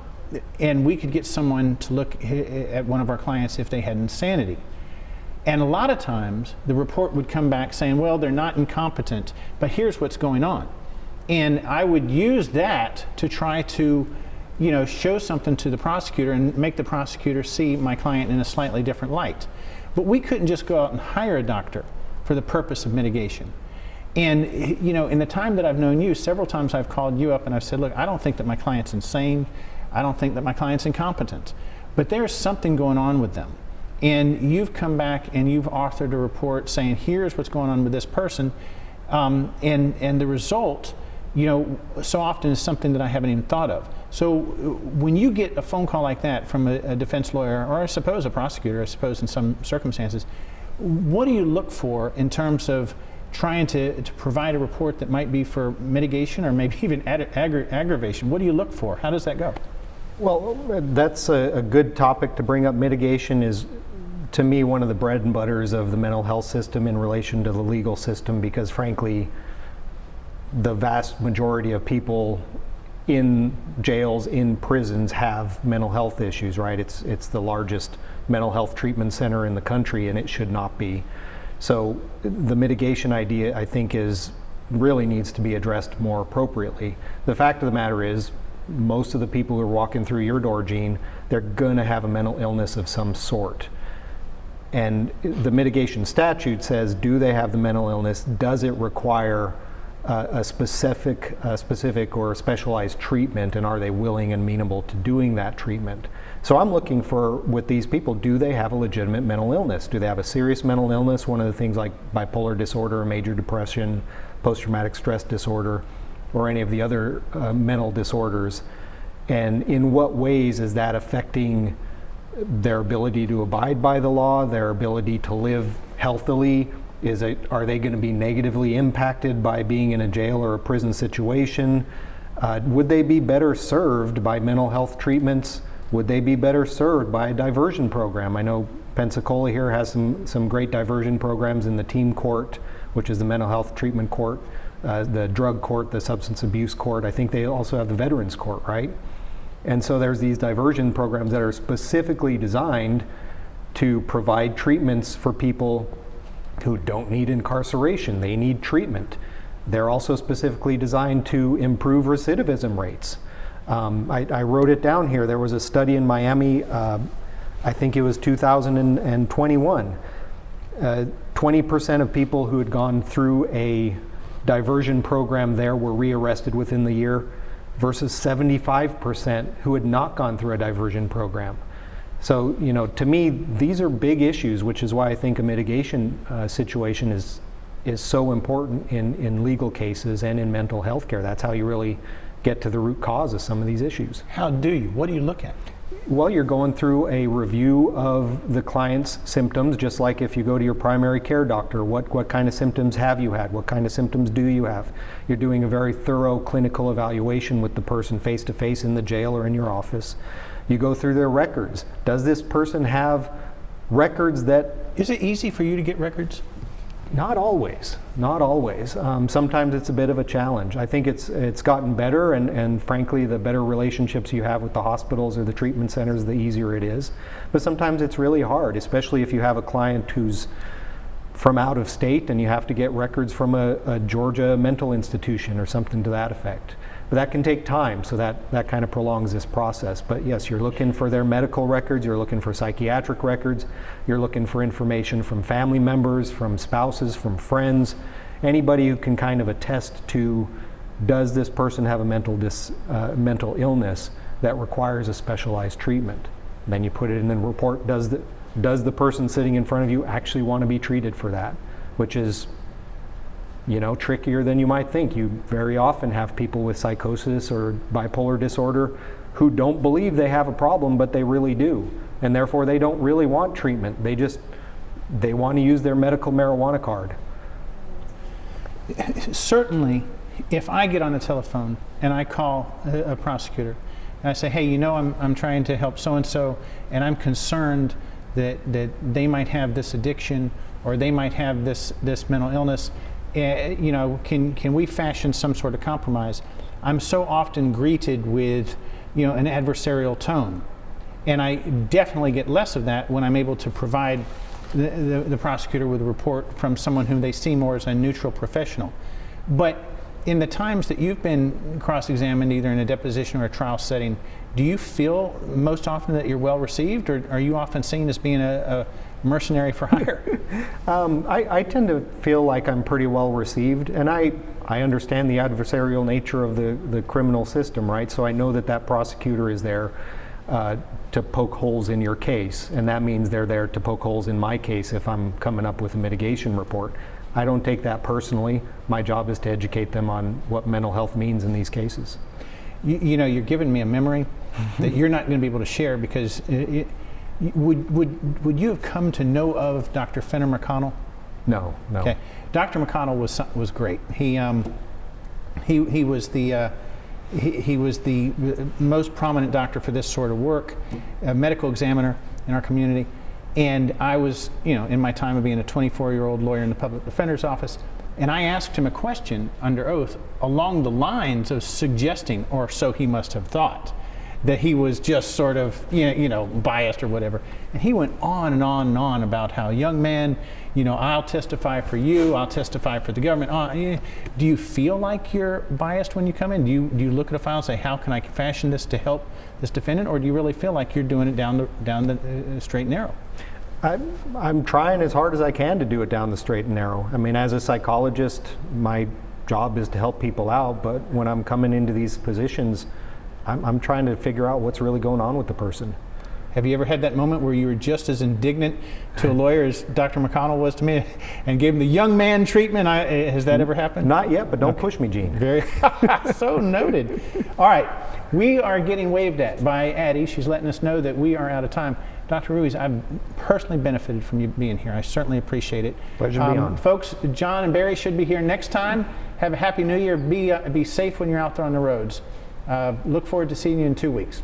we could get someone to look at one of our clients if they had insanity. And a lot of times the report would come back saying, well, they're not incompetent, but here's what's going on. And I would use that to try to show something to the prosecutor and make the prosecutor see my client in a slightly different light. But we couldn't just go out and hire a doctor for the purpose of mitigation. And in the time that I've known you, several times I've called you up and I've said, look, I don't think that my client's insane. I don't think that my client's incompetent. But there's something going on with them. And you've come back and you've authored a report saying, here's what's going on with this person. And the result so often is something that I haven't even thought of. So when you get a phone call like that from a defense lawyer, or I suppose a prosecutor, I suppose in some circumstances, what do you look for in terms of trying to provide a report that might be for mitigation or maybe even aggravation? What do you look for? How does that go? Well, that's a good topic to bring up. Mitigation is, to me, one of the bread and butters of the mental health system in relation to the legal system, because frankly, the vast majority of people in jails, in prisons, have mental health issues, right? It's the largest mental health treatment center in the country, and it should not be. So the mitigation idea, I think, really needs to be addressed more appropriately. The fact of the matter is, most of the people who are walking through your door, Gene, they're going to have a mental illness of some sort. And the mitigation statute says, do they have the mental illness? Does it require a specific or specialized treatment, and are they willing and amenable to doing that treatment? So I'm looking for, with these people, do they have a legitimate mental illness? Do they have a serious mental illness? One of the things like bipolar disorder, major depression, post-traumatic stress disorder, or any of the other mental disorders, and in what ways is that affecting their ability to abide by the law, their ability to live healthily? Are they going to be negatively impacted by being in a jail or a prison situation? Would they be better served by mental health treatments? Would they be better served by a diversion program? I know Pensacola here has some great diversion programs in the team court, which is the mental health treatment court, the drug court, the substance abuse court. I think they also have the veterans court, right? And so there's these diversion programs that are specifically designed to provide treatments for people who don't need incarceration. They need treatment. They're also specifically designed to improve recidivism rates. I wrote it down here. There was a study in Miami, I think it was 2021. 20% of people who had gone through a diversion program there were rearrested within the year, versus 75% who had not gone through a diversion program. So, to me, these are big issues, which is why I think a mitigation situation is so important in legal cases and in mental health care. That's how you really get to the root cause of some of these issues. How do you? What do you look at? Well, you're going through a review of the client's symptoms, just like if you go to your primary care doctor. What kind of symptoms have you had? What kind of symptoms do you have? You're doing a very thorough clinical evaluation with the person face to face in the jail or in your office. You go through their records. Does this person have records that... Is it easy for you to get records? Not always, not always. Sometimes it's a bit of a challenge. I think it's gotten better, and frankly, the better relationships you have with the hospitals or the treatment centers, the easier it is. But sometimes it's really hard, especially if you have a client who's from out of state and you have to get records from a Georgia mental institution or something to that effect. But that can take time, so that kind of prolongs this process. But yes, you're looking for their medical records, you're looking for psychiatric records, you're looking for information from family members, from spouses, from friends, anybody who can kind of attest to, does this person have a mental illness that requires a specialized treatment? Then you put it in the report, does the person sitting in front of you actually want to be treated for that? Which is, trickier than you might think. You very often have people with psychosis or bipolar disorder who don't believe they have a problem, but they really do. And therefore they don't really want treatment. They want to use their medical marijuana card. Certainly, if I get on the telephone and I call a prosecutor and I say, hey, I'm trying to help so-and-so, and I'm concerned that they might have this addiction or they might have this mental illness, can we fashion some sort of compromise? I'm so often greeted with, an adversarial tone. And I definitely get less of that when I'm able to provide the prosecutor with a report from someone whom they see more as a neutral professional. But in the times that you've been cross-examined, either in a deposition or a trial setting, do you feel most often that you're well received, or are you often seen as being a mercenary for hire? I tend to feel like I'm pretty well received, and I understand the adversarial nature of the criminal system, right? So I know that prosecutor is there to poke holes in your case, and that means they're there to poke holes in my case if I'm coming up with a mitigation report. I don't take that personally. My job is to educate them on what mental health means in these cases. You know, you're giving me a memory that you're not going to be able to share, because would you have come to know of Dr. Fenner McConnell? No. Okay, Dr. McConnell was great. He was the most prominent doctor for this sort of work, a medical examiner in our community. And I was, you know, in my time of being a 24-year-old lawyer in the public defender's office, and I asked him a question under oath along the lines of suggesting, or so he must have thought, that he was just sort of, you know, biased or whatever. And he went on and on and on about how, young man, you know, I'll testify for you, I'll testify for the government. Do you feel like you're biased when you come in? Do you look at a file and say, how can I fashion this to help this defendant? Or do you really feel like you're doing it down the straight and narrow? I'm trying as hard as I can to do it down the straight and narrow. I mean, as a psychologist, my job is to help people out, but when I'm coming into these positions, I'm trying to figure out what's really going on with the person. Have you ever had that moment where you were just as indignant to a lawyer as Dr. McConnell was to me, and gave him the young man treatment? Has that ever happened? Not yet, but don't push me, Gene. Very so noted. All right, we are getting waved at by Addie. She's letting us know that we are out of time. Dr. Ruiz, I've personally benefited from you being here. I certainly appreciate it. Pleasure to be on. Folks, John and Barry should be here next time. Have a happy New Year. Be safe when you're out there on the roads. Look forward to seeing you in 2 weeks.